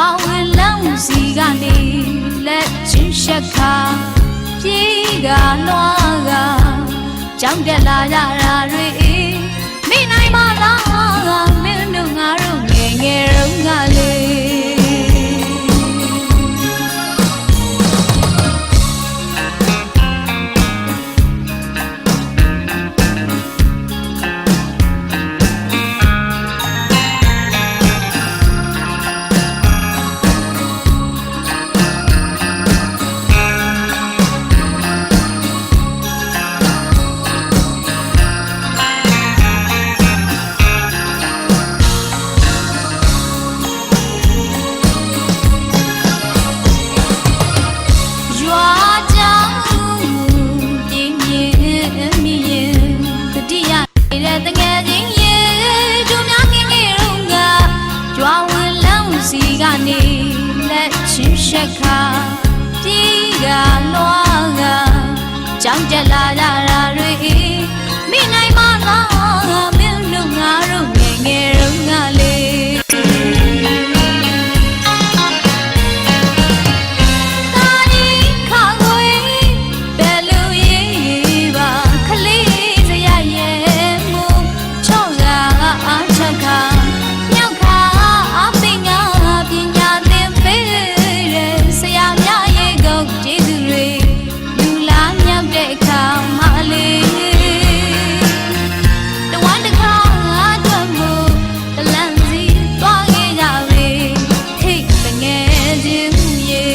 ရွာဝင်လမ်းစီကနေလက်ချင်းရှက်ခါပြေးကလွားကကြောက်တက်လာကြတာတွေမိနိုင်မလားမင်းတို့ငါတို့ငယ်ငယ်တုန်းကလေးရှက်ခါပြေးကလွားကကြောက်တက်လာကြတာတွေမိနိုင်မလားမင်းတို့ငါတို့ငယ်ငယ်တုန်းကလေးတာဒီခါကိုဘယ်လိုရေးပါခလေးစရရဲ့မို့ချော့ကအားချက်ခါမြောက်ခါအပင်ကပညာသင်ပေးကျေးဇူးတွေလူလာမြောက်တဲ့အခါမှလေးတဝမ်းတစ်ခါအတွက်မို့တလန့်စီသွားခဲ့ကြပြီဟိတ်တငယ်ချင်းရေ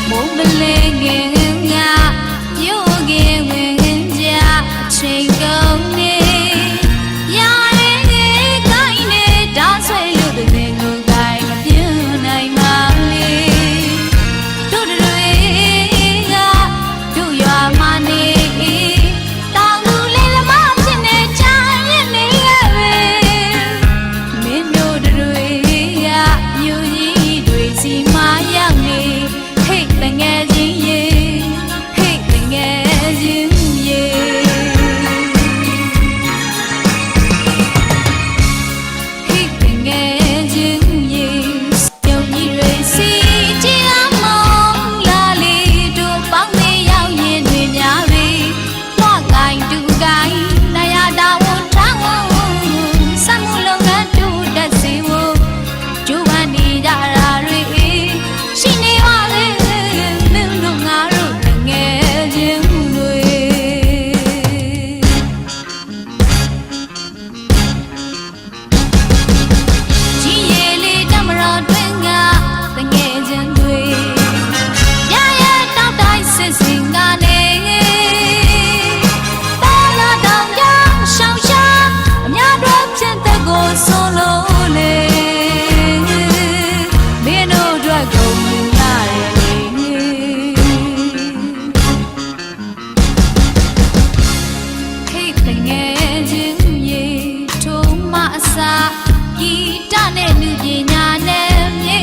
မုံမလေးငယ်ငါပြုတ်ခင်ဝင်ကြအချိန်ကုန်နေရရဲ့ကိုင်းနေတာဆွဲလို့တဲ့ကိုဂီတနဲ့လူပညာနဲ့မြေ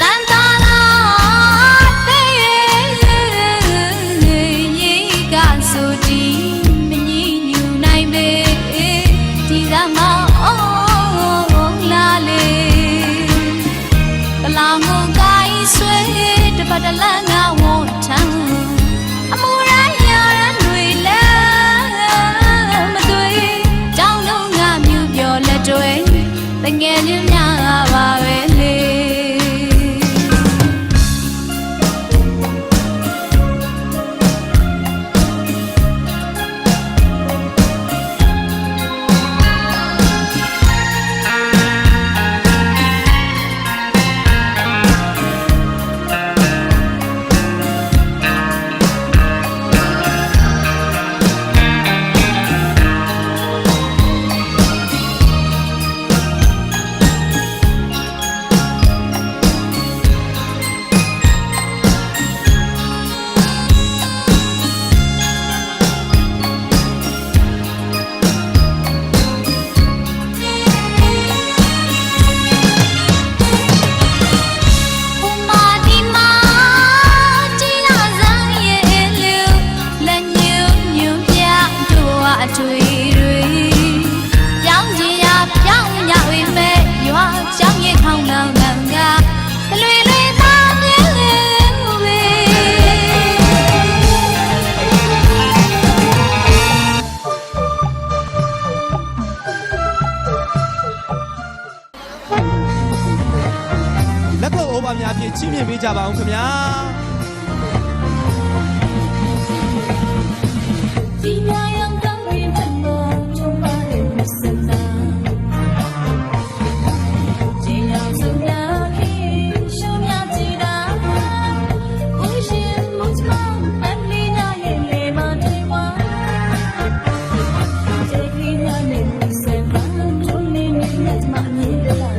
တန်တာလာတဲ့ရေကဆိုဒီမညီညူနိုင်ပေဒီကမောင်းလာလေကလာငုံကိုင်းဆွဲတပတ်တလန်းငါဝန်ထမ်းအမူရရရန်တွေလဲမတွေ့ကြောင်းလုံးငါမြူပြောလက်တွေ ဖြစ်ချီးမြှင့်ပေးကြပါအောင်ခင်ဗျာ ဒီညာရောင်ကောင်းရင်ဘယ်မှာကျုံပါလဲစံတာဒီညာဆုံးလာပြီးရှုံးရကြည့်တာဦးရှင်မုတ်မအလီနာရဲ့လေမတေဝါဒီကိညာနဲ့စံပါကျုံနေနဲ့မမြေလာ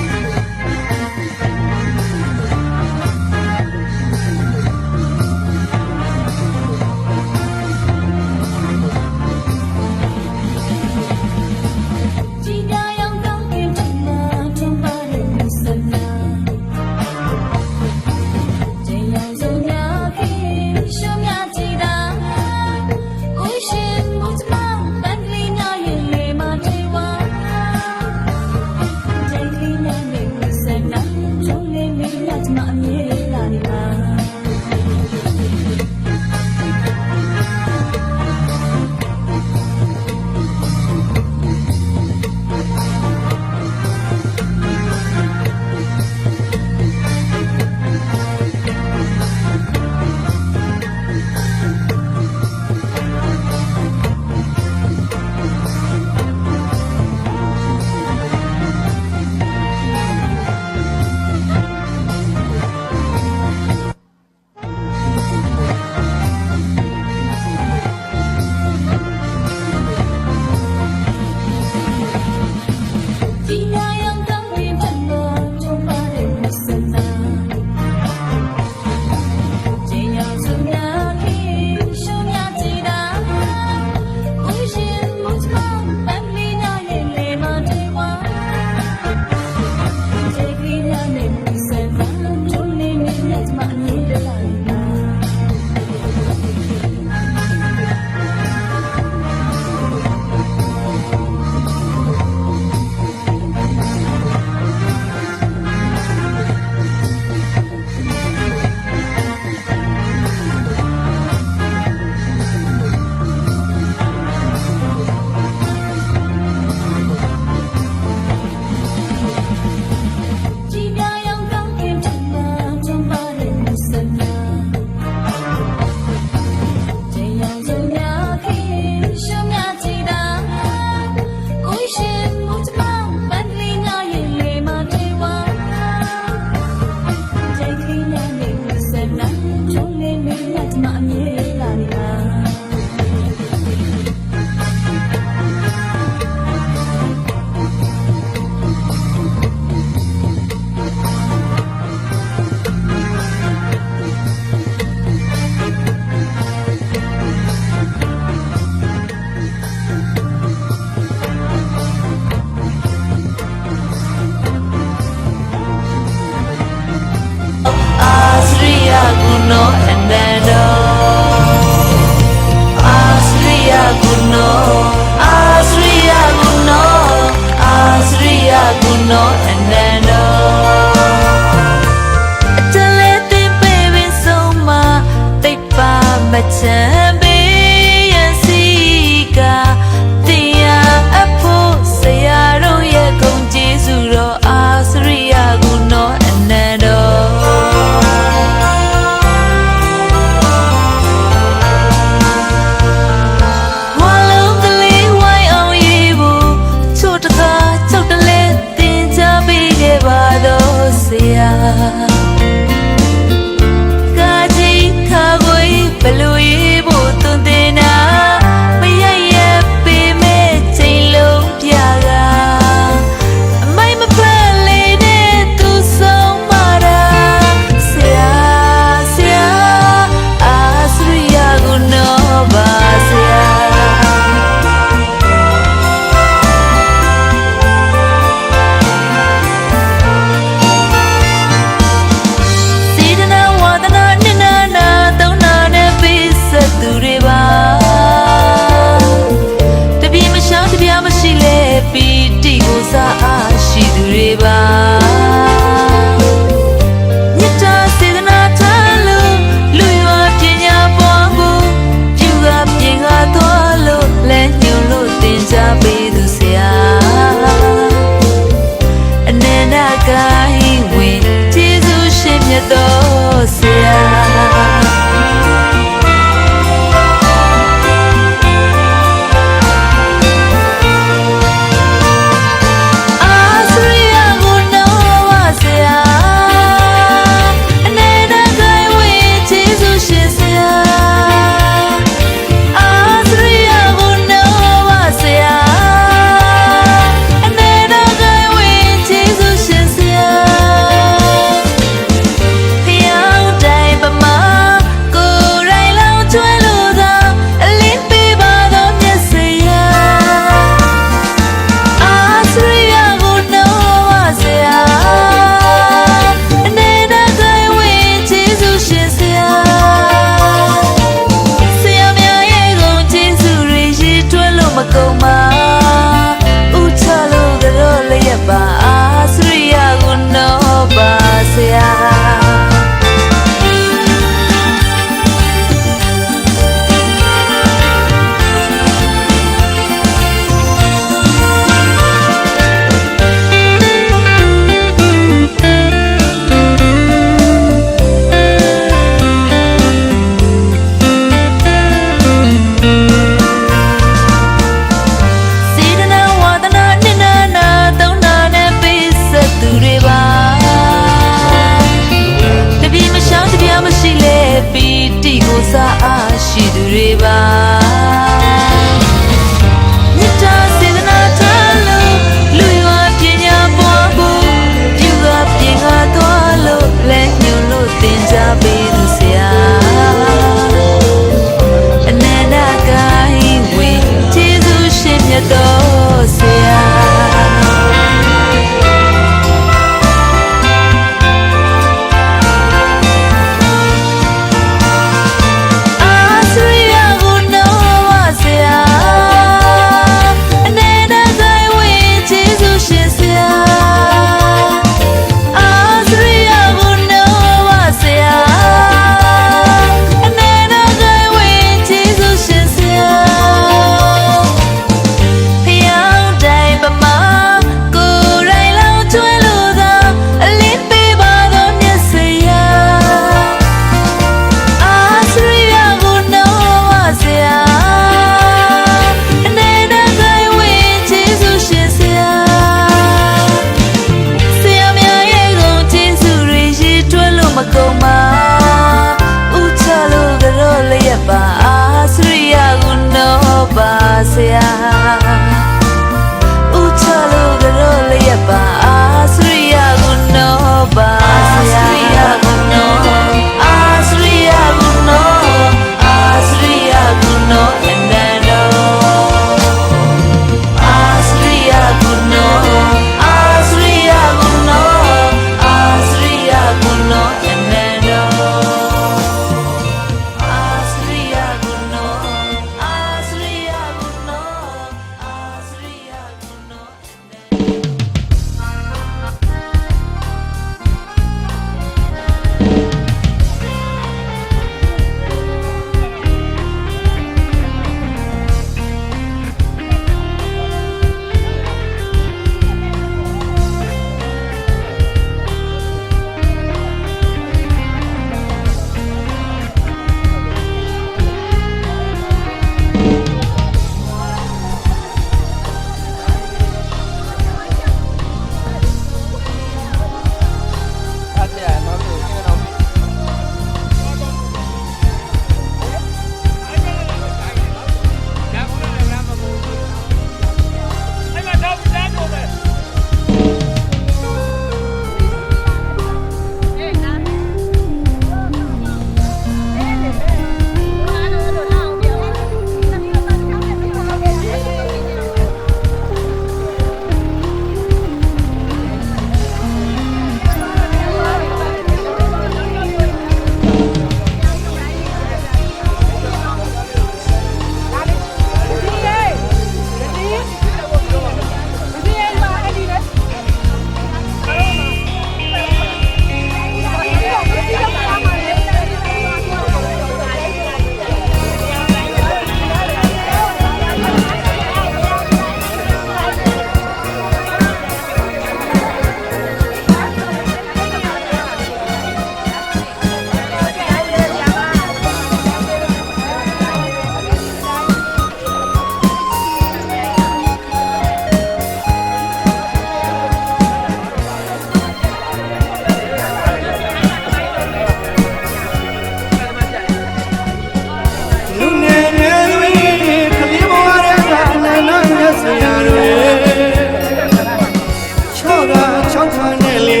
6ခါနဲ့လေ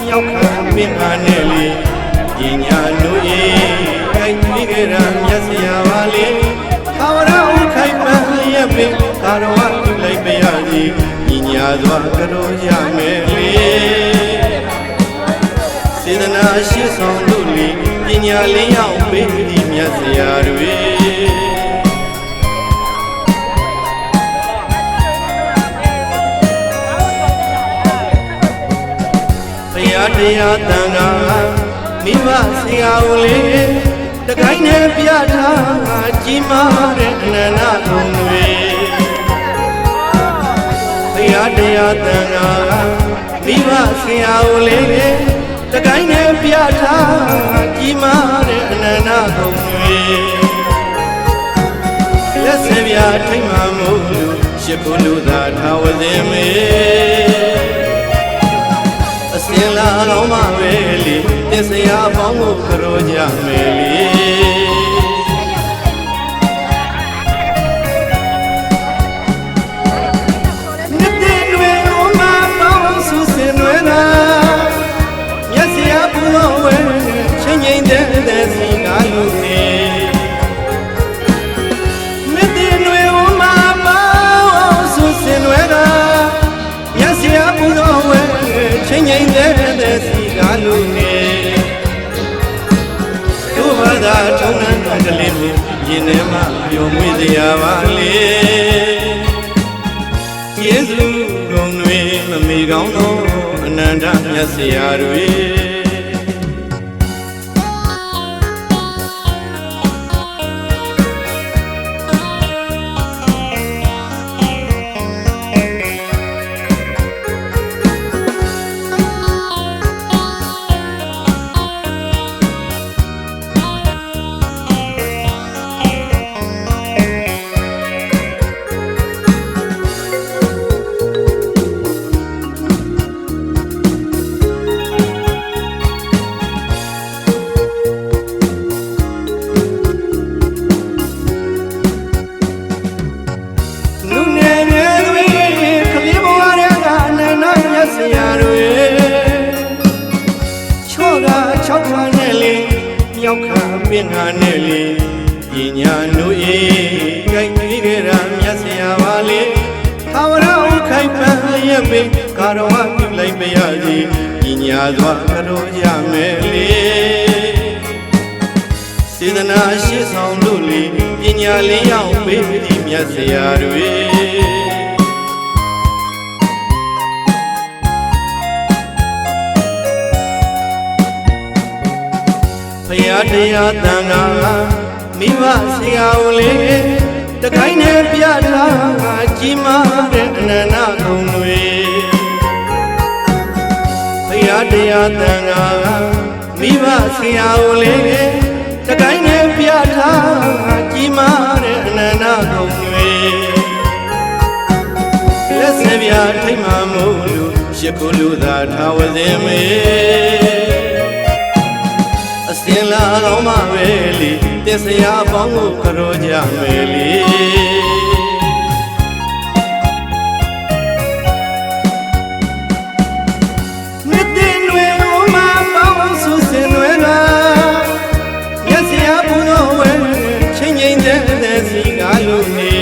ရောက်ခါမင်းခါနဲ့လေပညာလူအေးကိုက်ပြီးကြရမျက်စရာပါလေသာဝရဥခိုင်ပန်းရဲ့ပင်သာတော်ဝပြုလိုက်ပါရသည်ပညာစွာကြောရမယ်လေစေတနာရှိဆောင်လို့လေပညာလေးရောက်ပေးသည်မျက်စရာတွေတရားတန်ခါမိဘဆရာဦးလေးတကိုင်းနဲ့ပြထားကြီးမားတဲ့အနန္တဘုံတွေတရားတန်ခါမိဘဆရာဦးလေးတကိုင်းနဲ့ပြထားကြီးမားတဲ့အနန္တဘုံတွေလက်စပြထိတ်မှမို့လို့ရှိခိုးလို့သာထားဝသိမေစင်လာတော့မှပဲလေတင်စရာပေါင်းကိုကြောကြမယ်လေနှစ်တင်တွေဦးမပေါင်းစုစင်တွေနာမျက်စရာပူလို့ဝဲချင်းချင်းတဲ့စီကားလို့နေနှစ်တင်တွေဦးမပေါင်းစုစင်တွေနာမျက်စရာပူလို့ဝဲချင်းချင်းတဲ့စီကားလို့နေသူ့ဘာသာထုံးနှံကလေးမျိုးရင်ထဲမှာပျော်မွေ့စရာပါလေယေရှုကုံတွေမမေကောင်းသောအနန္တမြတ်စရာတွေရောက်ခါပင်ခါနဲ့လေပညာလူအေးကိုက်ပြီးကြရမျက်စရာပါလေသာဝရဥခိုင်ပန်းရဲ့ပင်ကာတော်ဝပြုလိုက်ပါရသည်ပညာစွာကြောရမယ်လေစေတနာရှိဆောင်လို့လေပညာလေးရောက်ပေးသည်မျက်စရာတွေတရားတန်ခါမိဘဆရာဦးလေးတကိုင်းနဲ့ပြထားကြီးမားတဲ့အနန္တဘုံတွေတရားတန်ခါမိဘဆရာဦးလေးတကိုင်းနဲ့ပြထားကြီးမားတဲ့အနန္တဘုံတွေလက်စပြထိတ်မှမို့လို့ရှိခိုးလို့သာထားဝသိမေစင်လာတော့မှပဲလေတင်စရာပေါင်းကိုကြောကြမယ်လေနှစ်တင်တွေဦးမပေါင်းစုစင်တွေလာမျက်စရာပူလို့ဝဲချင်းချင်းတဲ့စီကားလို့နေ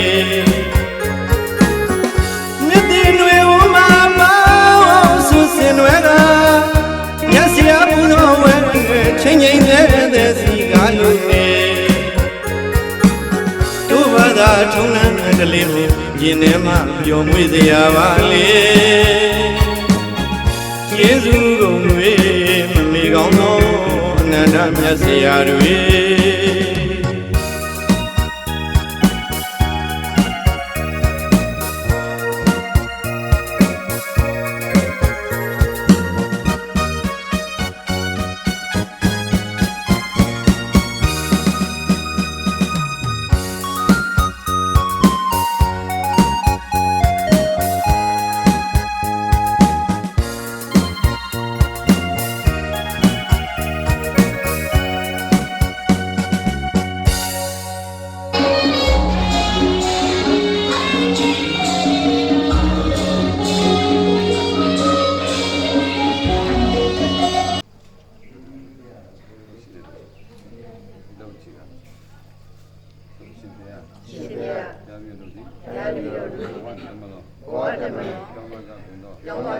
နှစ်တင်တွေဦးမပေါင်းစုစင်တွေလာမျက်စရာပူလို့ဝဲချင်းချင်းတဲ့စီကားလို့နေတို့ဘာသာထုံးနှံကလေးမျိုးရင်ထဲမှာပျော်မွေ့စရာပါလေယေရှုကုံတွေမမေကောင်းသောအနန္တမြတ်စရာတွေ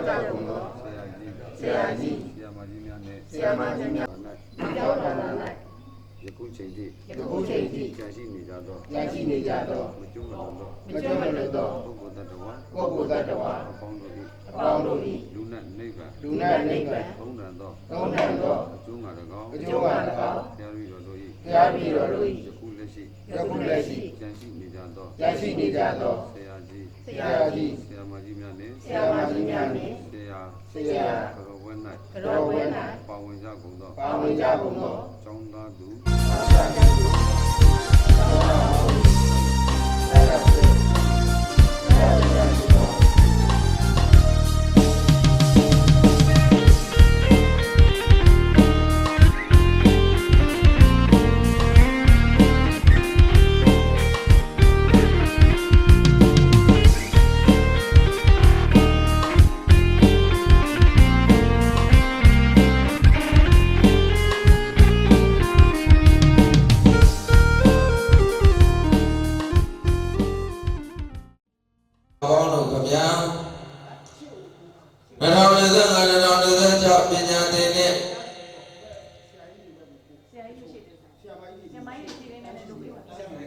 ကြကုန်သောဆရာကြီးဆရာမကြီးများနှင့်ဆရာမကြီးများကြောင်းတော်၌ယခုချိန်ထိကြာရှိနေကြသောမကျွမ်းမလွန်သောပုဂ္ဂိုလ်တ attva အပေါင်းတို့၏လူနတ်နိဗ္ဗာန်သုံးတန်သောအကျိုးငါ၎င်းတရားပြီးတော်တို့၏ယခုလက်ရှိကြာရှိနေကြသောဆရာကြီးဆရာမကြီးများနှင့်ဆရာကတော်ဝဲ၌ပါဝင်ကြကုန်သောကျောင်းသားသူ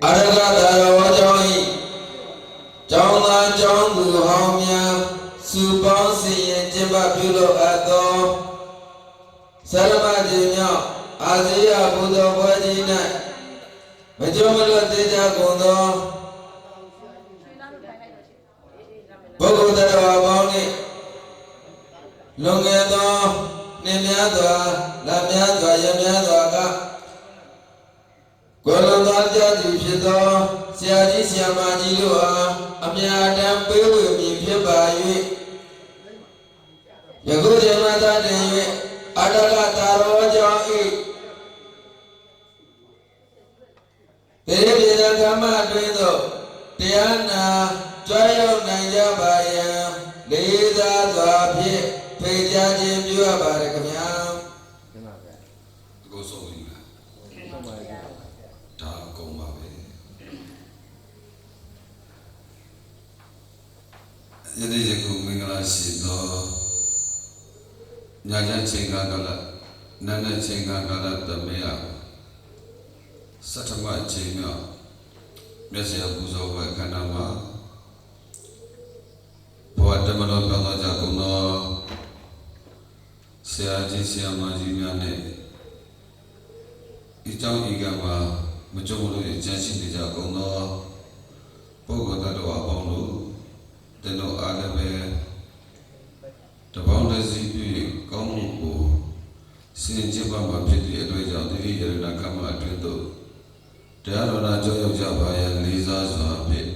အရဂတရောကျောင်းဤကျောင်းသားကျောင်းသူဟောင်းများစုပေါင်းစီရင်ကျင့်ပပြုလို့အပ်သောဆရမကြီးမြောက်အာဇေယဘုဒ္ဓဘွယ်ကြီး၌မကြုံမလွတ်သေးကြကုန်သောပုဂ္ဂိုလ်တရားပေါင်းနှင့်လွန်ခဲ့သောနှစ်များစွာလများစွာရများစွာကကိုယ်လုံးသားကြသည်ဖြစ်သောဆရာကြီးဆရာမကြီးတို့အားအမြတ်တမ်းပေးဝေမည်ဖြစ်ပါ၍ယခုချိန်မှသာတင်၍အတ္တကတာရောကြောင့်ဤတေပြေဇကမ္မအတွင်းသို့တရားနာကြွရောက်နိုင်ကြပါရန်လေးစားစွာဖြင့်ဖိတ်ကြားခြင်းပြုအပ်ပါရခင်ဗျာဒီကိုဆုံးပြီလားဒါအကုန်ပါပဲယနေ့ယခုမင်္ဂလာရှိသောညချမ်းချိန်ကာလနန်းနဲ့ချိန်ကာလတမေယစထမချိန်မြောက်မျက်စိပူဇော်ဝဲခန္ဓာမှာဘဝတမတော်ပြောင်းသွားကြကုန်သောဆရာကြီးဆရာမကြီးများနဲ့ဒီကြောင့်ဤကမှာမကြုံလို့ကြံရှိနေကြကုန်သောပုဂ္ဂိုလ်တ attva အပေါင်းတို့တင်တို့အားလည်းပဲတပေါင်းတစည်းပြုကောင်းမှုကိုစင်ကြယ်ပါမှာဖြစ်သည့်အတွက်ကြောင့်တိရိယရဏကမ္မအတွင်းသို့တရားတော်နာကြောရောက်ကြပါရန်လေးစားစွာဖြင့်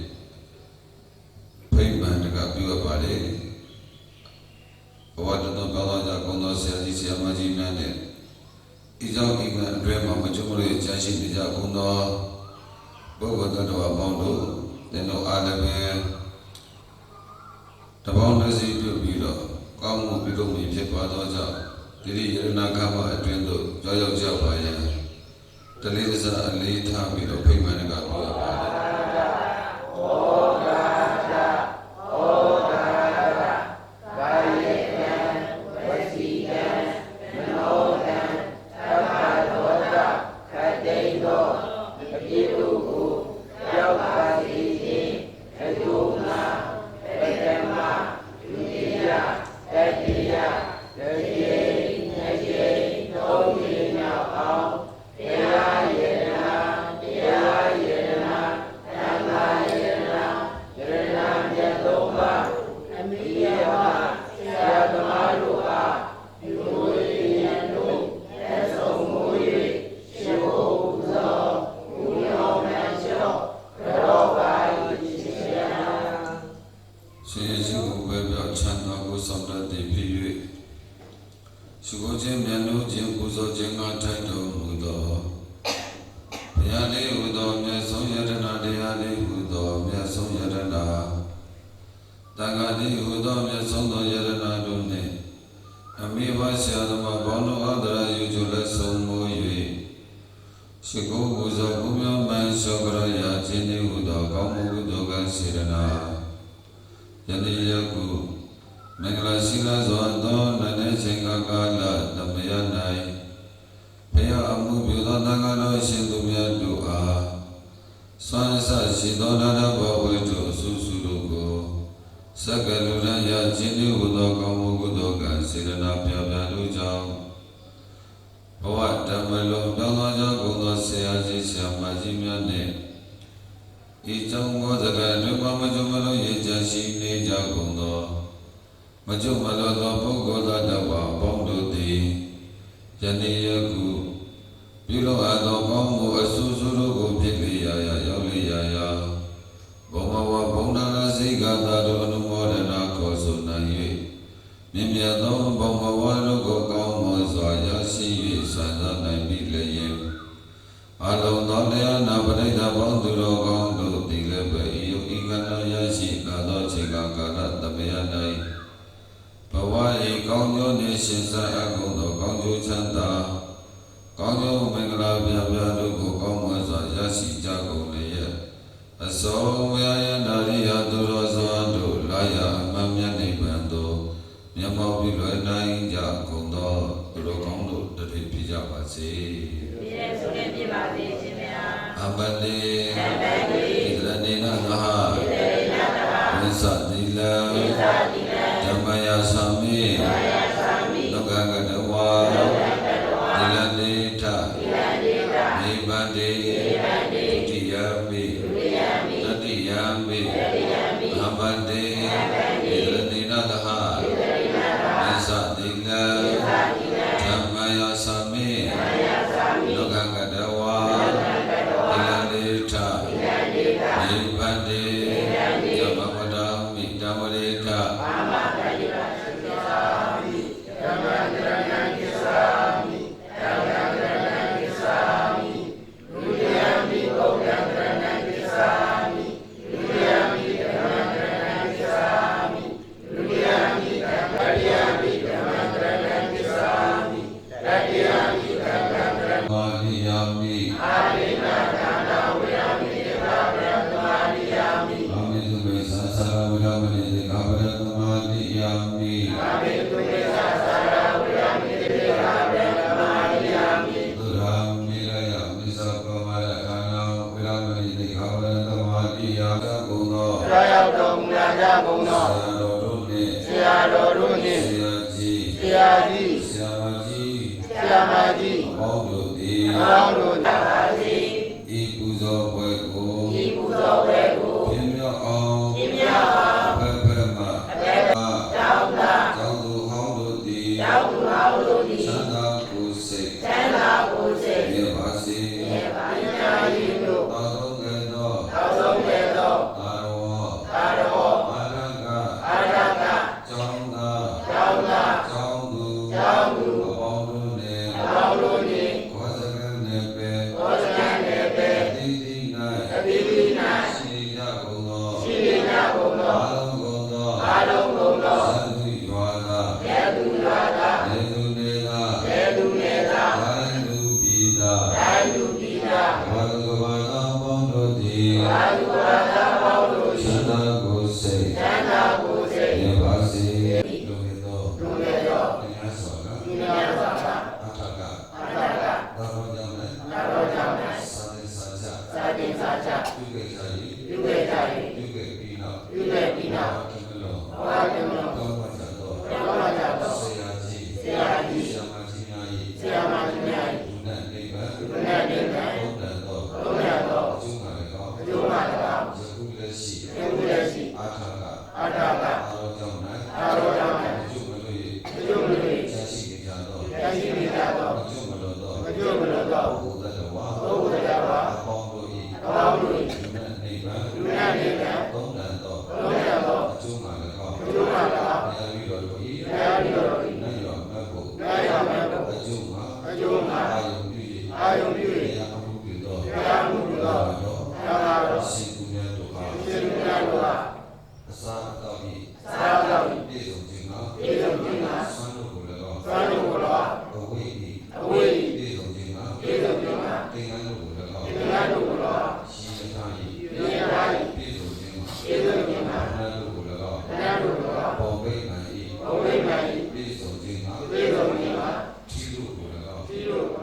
ဖိတ်မှန်တကပြုအပ်ပါလေဘဝတတော်ကောင်းသောကြောင့်ဆရာကြီးဆရာမကြီးများနဲ့ဤကြောင့်ဤကအတွင်းမှာမကြုံလို့ကြာရှိနေကြကုန်သောပုဂ္ဂိုလ်တ attva အပေါင်းတို့တင်တို့အားလည်းပဲတပေါင်းတစည်းပြုပြီးတော့ကောင်းမှုပြုလုပ်မည်ဖြစ်ပါသောကြောင့်ဒီရဏကမ္မအတွင်းသို့ရောက်ကြပါရန်တလေးတစားအလေးထားပြီးတော့ဖိတ်မှန်တကပြုအပ်ပါ မင်္ဂလာရှိလာစွာသောနန္ဒေချိန်ကာလသမယ၌ဘုရားအမှုပြုသောတန်ခါတော်ရှင်သူများတို့အားစွမ်းဆရှိသောနာရဘဝေတို့အဆူဆူတို့ကိုစက္ကလူရန်ရခြင်းတို့ဟူသောကောင်းမှုကုသိုလ်ကံစေတနာပြပြတို့ကြောင့်ဘဝဓမ္မလုံးပြောင်းသွားကြောင်းကုန်သောဆရာကြီးဆရာမကြီးများနှင့်ဤကြောင့်ဘောဇကတွင်မကြုံမလို့ရကြရှိနေကြကုန်သောမကြုံမလို့သောပုဂ္ဂိုလ်သားတော်ပေါင်းတို့သည်ယနေ့ယခုပြုလို့အပ်သောကောင်းမှုအဆူဆူတို့ကိုဖြစ်လေရာရောက်လေရာဘုံဘဝဘုံနာစိတ်ကသာတို့အနုမောဒနာခေါ်ဆိုနိုင်၍မြင့်မြတ်သောဘုံဘဝတို့ကိုကောင်းမွန်စွာရရှိ၍ဆန္ဒနိုင်ပြီလျင်အလုံးသောတရားနာပရိသတ်ပေါင်းသူတော်ကောင်းတို့သည်လည်းပဲဤယုဤကနာရရှိလာသောချိန်ကာလသမယ၌ဘဝ၏ကောင်းကျိုးနှင့်ရှင်ဆက်အပ်ကုန်သောကောင်းကျိုးချမ်းသာကောင်းကျိုးမင်္ဂလာပြပြတို့ကိုကောင်းမွန်စွာရရှိကြကုန်လျက်အစောဝေယနာရိယသူတော်စွာတို့လာရအမှန်မြတ်နိဗ္ဗာန်သို့မျက်မှောက်ပြုလွယ်နိုင်ကြကုန်သောသူတော်ကောင်းတို့တည်းဖြစ်ကြပါစေ။ပြည့်စုံနေပါစေရှင်ဗျာ။အပတိဣဒရဏိနာသဟဝိသတိလံဓမ္မယသမိလောကကတဝါဒီလတိထနိဗ္ဗာန်တိဒုတိယမိတတိယမိအပတိဣဒရဏိနာသဟဝိသတိလံဓမ္မယသမိလောကကတဝါဒီလတိထနိဗ္ဗာန်တိယမပဒမိဓမ္မရေထဒ ဆုံးခြင်းမှာထီလို့ကိုလည်းကောင်းအဲ့တော့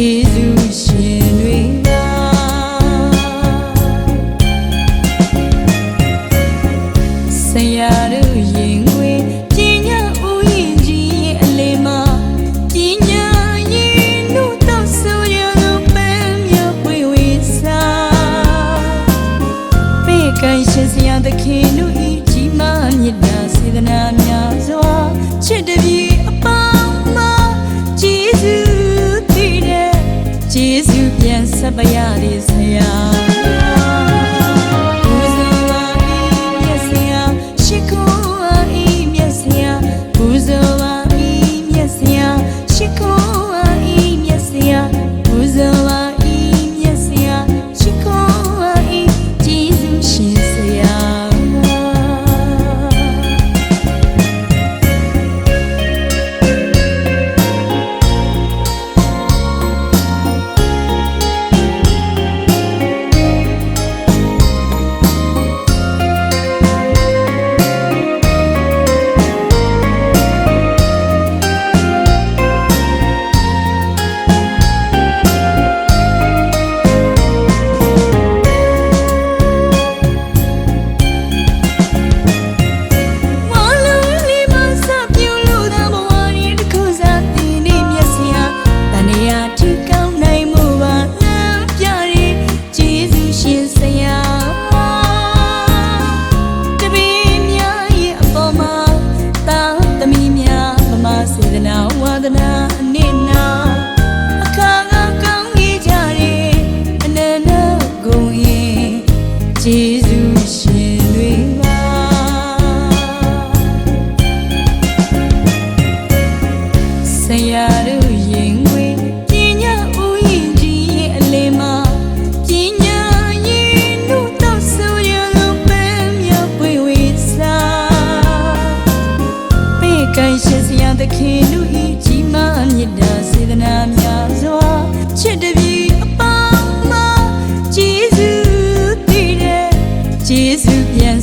ကျေးဇူးရှင်တွေပါဆရာတို့ရင်ခွေပညာဥယျာဉ်ကြီးရဲ့အလယ်မှာပညာရည်တို့တော့ဆိုရလို့ပန်းမြပွေဝေစားပေကန်ရှင်ဆရာသခင်တို့ဤကြီးမားမြတ်တာစေတနာများစွာချစ်တပြေအပေါင်းမှာကျေးဇူးတည်တဲ့ကျေးဇူးပြန်ဆက်ပါရသည်ဆရာ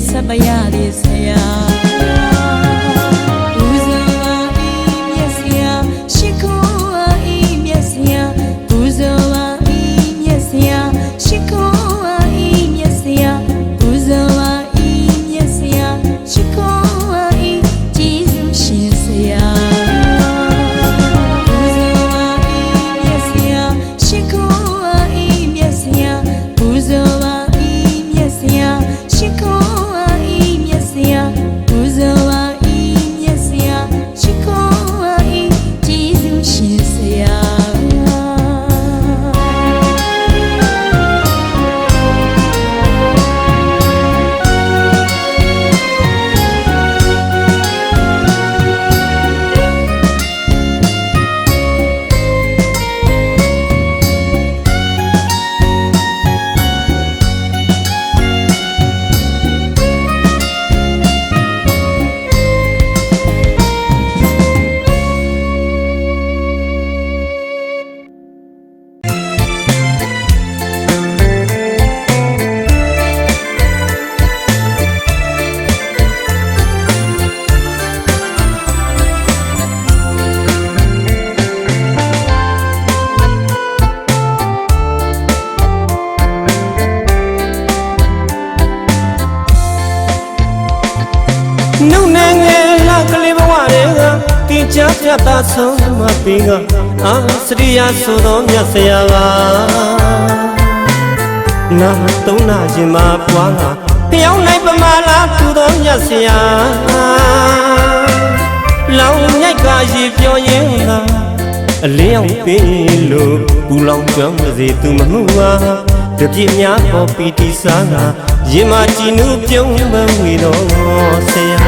ဆက်ပါရသည်ဆရာဦးဇောပါဤမြတ်ဆရာရှိခိုးပါဤမြတ်ဆရာဦးဇောပါဤမြတ်ဆရာရှိခိုးပါဤမြတ်ဆရာဦးဇောပါဤမြတ်ဆရာရှိခိုးပါဤကျေးဇူးရှင်ဆရာဦးဇောပါဤမြတ်ဆရာရှိခိုးပါဤမြတ်ဆရာဦးဇောပါဤမြတ်ဆရာရှိခိုးပြတ်သားဆုံးမပင်ကအာစရိယာဆိုသောမြတ်ဆရာပါနာသုံးနာခြင်းမှာပွားလာဖျောင်းနိုင်ပမာလာထူသောမြတ်ဆရာလောင်မြိုက်ကရေပြောရင်းလာအလင်းအောင်ပေးလို့ပူလောင်ကျွမ်းပါစေသူမမှုပါတပြည့်များပေါ်ပီတိစားလာရင်မကြည်နူးပြုံးမဝေတော်ဆရာ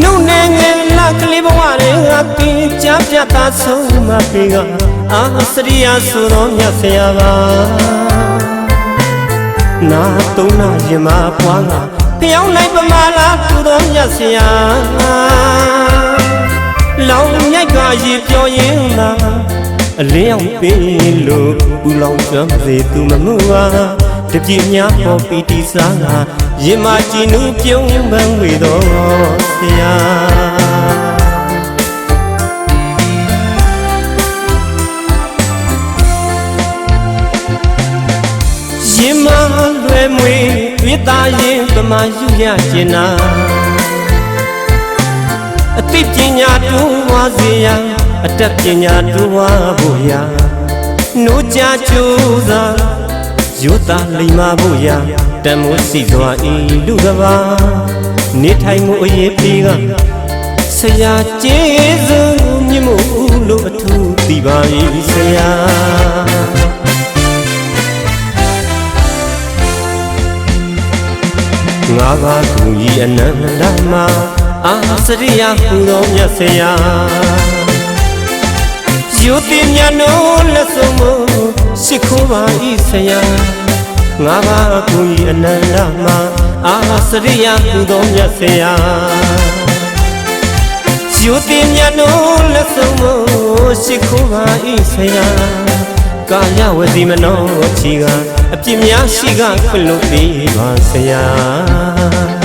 နုနေငယ်လာကလေးဘဝတွေကပင်ကြပြတ်သားဆုံးမပင်ကအာစရိယာဆိုတော်မြတ်ဆရာပါနာသုံးနာရင်မှာပွားလာဖျောင်းနိုင်ပမာလာထူတော်မြတ်ဆရာလောင်မြိုက်ကရေပြောရင်းလာအလင်းအောင်ပေးလို့ပူလောင်ကျွမ်းစေသူမမှုပါတ တပြည့်များပေါ်ပီတီစားငါရင်မကြည်နူးပြုံးပန်းဝေတော်ဆရာရင်မလွယ်မွေတွေ့တာရင်ပမာယူရကျင်နာအသိပညာတိုးဝါစေရန်အတတ်ပညာတိုးဝါဖို့ရာနိုးကြကြိုးစားယူတာလိမ္မာဖို့ရာတန်မိုးစီစွာဤလူကဘာနေထိုင်မှုအရေးပေးကဆရာကျေးဇူးမြင့်မှုလို့အထူးသိပါ၏ဆရာငါးပါးကူကြီးအနန္တမှာအာစရိယဟူတော်မြတ်ဆရာယုတိမြတ်နိုးလက်ဆုံးမရှိခိုးပါ၏ဆရာငါးပါးကူကြီးအနန္တမှာအာစရိယဟူတော်မြတ်ဆရာယုတိမြတ်နိုးလက်ဆုံးမရှိခိုးပါ၏ဆရာကာယဝစီမနောချီကအပြစ်များရှိကခွင့်လို့ပေးပါဆရာ